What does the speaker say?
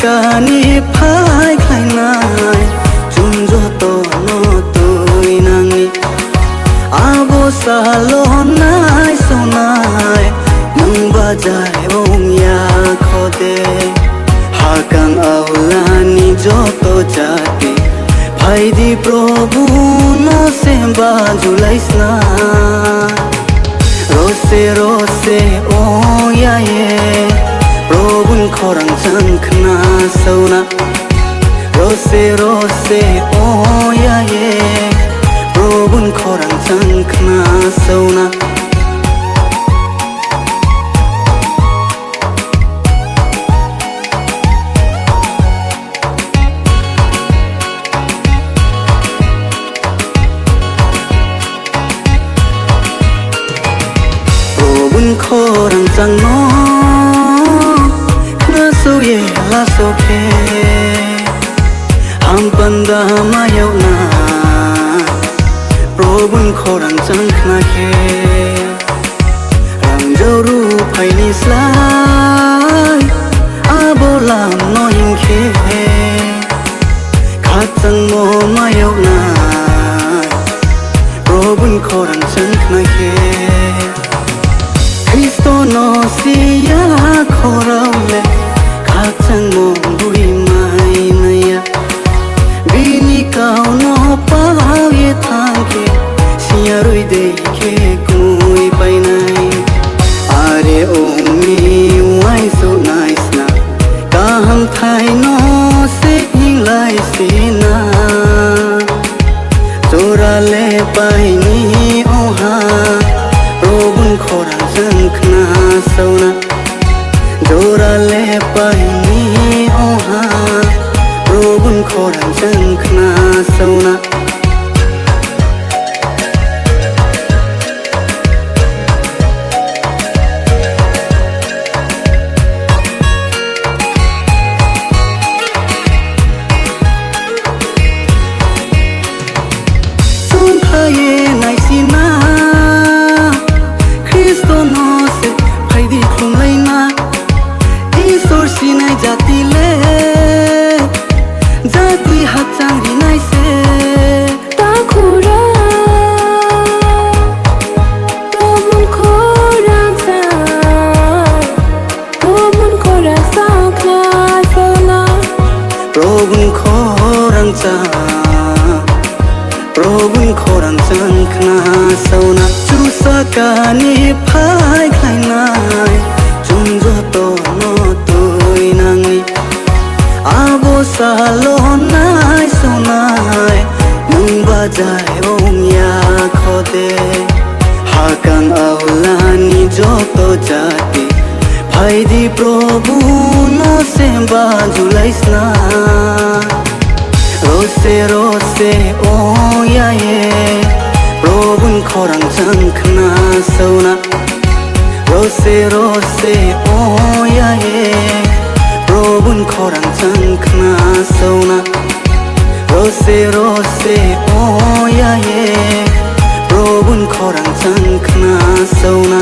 sakani phai khai nai chun jo to no tui nangi abo salon nai sonai nang bajai om ya khode hakang aulani jo to jati bhai di prabhu no semba julaisna rose rose oh ya ye prabhun khorang chang khna sauna rose rose oh ya ye prabhun khorang chang khna sauna khorang chang no khna so ye la so ke ham panda ma yau na prabhun khorang chang khna ke rang jo ru phai ni slai abolam no yin ke khat chang mo ma yau na prabhun khorang chang khna ke Cristo no siya khorale khachang mo bui mai naya bini kao no pao ye thanke siya roi de ke kui pai nai are omi wai so nice na kaham thai no se hing lai se na chora le pai ni oha prabhun khorang chang khna sauna jora le pai ni oha prabhun khorang chang khna sauna sun phaye nai sina sinai jati le jati hachang rinai se ta khura prabhun khorang chang khna sauna prabhun khorang chang khna sauna chu sakani phai khai nai chun jo to no abo salon nai sonai nang bajai om ya khode hakang aulani joto jati bhai di prabhu no semba julaisna rose rose oh ya ye prabhun khorang chang khna sauna rose rose oh ya ye prabhun khorang chang khna sauna rose rose oh ya ye prabhun khorang chang khna sauna